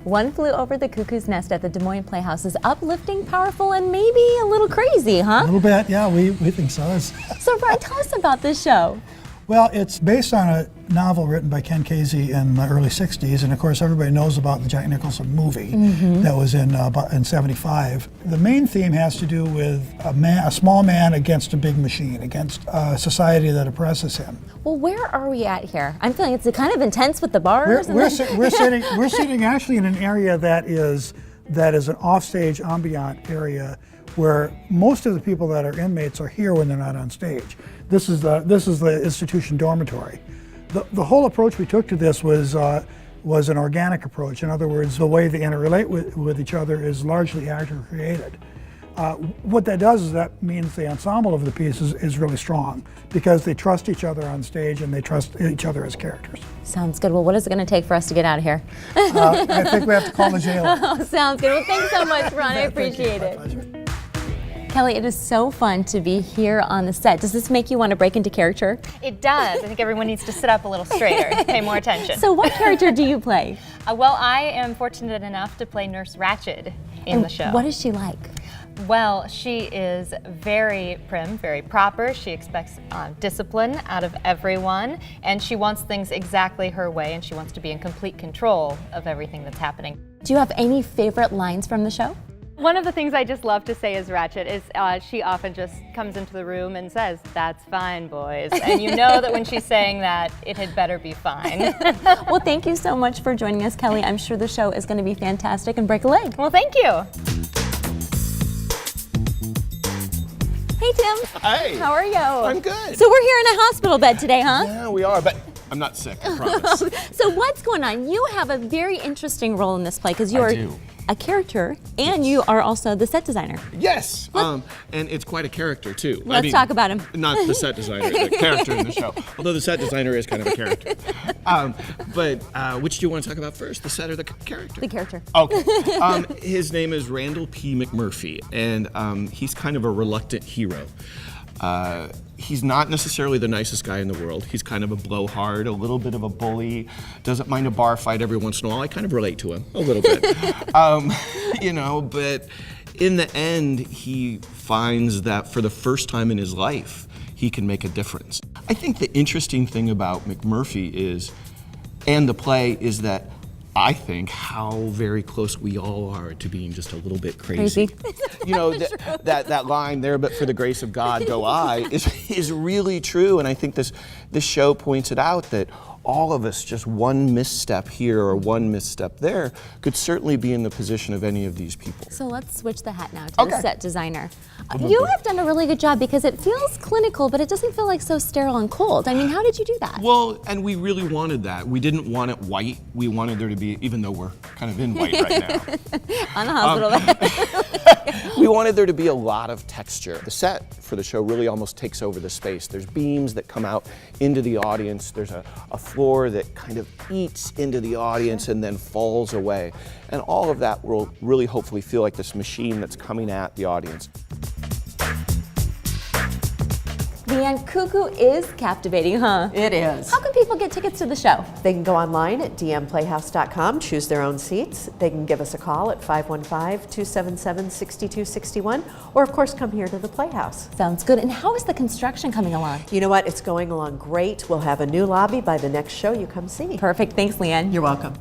One Flew Over the Cuckoo's Nest at the Des Moines Playhouse is uplifting, powerful, and maybe a little crazy, huh? A little bit, yeah, we think so. So, Brian, tell us about this show. Well, it's based on a novel written by Ken Kesey in the early 60s, and of course everybody knows about the Jack Nicholson movie that was in '75. The main theme has to do with a small man against a big machine, against a society that oppresses him. Well, where are we at here? I'm feeling it's kind of intense with the bars. We're sitting actually in an area that is an offstage ambient area where most of the people that are inmates are here when they're not on stage. This is the institution dormitory. The whole approach we took to this was an organic approach. In other words, the way they interrelate with each other is largely actor created. What that does is that means the ensemble of the piece is really strong because they trust each other on stage and they trust each other as characters. Sounds good. Well, what is it going to take for us to get out of here? I think we have to call the jailer. Oh, sounds good. Well, thanks so much, Ron. I appreciate it. My pleasure. Kelly, it is so fun to be here on the set. Does this make you want to break into character? It does. I think everyone needs to sit up a little straighter, pay more attention. So what character do you play? Well, I am fortunate enough to play Nurse Ratched in the show. What is she like? Well, she is very prim, very proper. She expects discipline out of everyone, and she wants things exactly her way, and she wants to be in complete control of everything that's happening. Do you have any favorite lines from the show? One of the things I just love to say as Ratched is she often just comes into the room and says, "That's fine, boys." And you know that when she's saying that, it had better be fine. Well, thank you so much for joining us, Kelly. I'm sure the show is going to be fantastic and break a leg. Well, thank you. Hey, Tim. Hey. How are you? I'm good. So we're here in a hospital bed today, huh? Yeah, we are, but I'm not sick, I promise. So what's going on? You have a very interesting role in this play because you are a character and you are also the set designer. Yes, and it's quite a character too. Let's talk about him. Not the set designer, the character in the show. Although the set designer is kind of a character. But which do you want to talk about first, the set or the character? The character. Okay. His name is Randall P. McMurphy, and he's kind of a reluctant hero. He's not necessarily the nicest guy in the world. He's kind of a blowhard, a little bit of a bully, doesn't mind a bar fight every once in a while. I kind of relate to him a little bit. But in the end, he finds that for the first time in his life, he can make a difference. I think the interesting thing about McMurphy and the play is that I think how very close we all are to being just a little bit crazy. You know, that line there, "But for the grace of God go I," is really true, and I think this show points it out that all of us, just one misstep here or one misstep there, could certainly be in the position of any of these people. So let's switch the hat now to the set designer. You have done a really good job because it feels clinical, but it doesn't feel like so sterile and cold. I mean, how did you do that? Well, and we really wanted that. We didn't want it white. We wanted there to be, even though we're kind of in white right now. On the hospital bed. We wanted there to be a lot of texture. The set for the show really almost takes over the space. There's beams that come out into the audience. There's a floor that kind of eats into the audience and then falls away. And all of that will really hopefully feel like this machine that's coming at the audience. Leanne, Cuckoo is captivating, huh? It is. How can people get tickets to the show? They can go online at dmplayhouse.com, choose their own seats. They can give us a call at 515-277-6261, or of course come here to the Playhouse. Sounds good. And how is the construction coming along? You know what? It's going along great. We'll have a new lobby by the next show you come see. Perfect. Thanks, Leanne. You're welcome.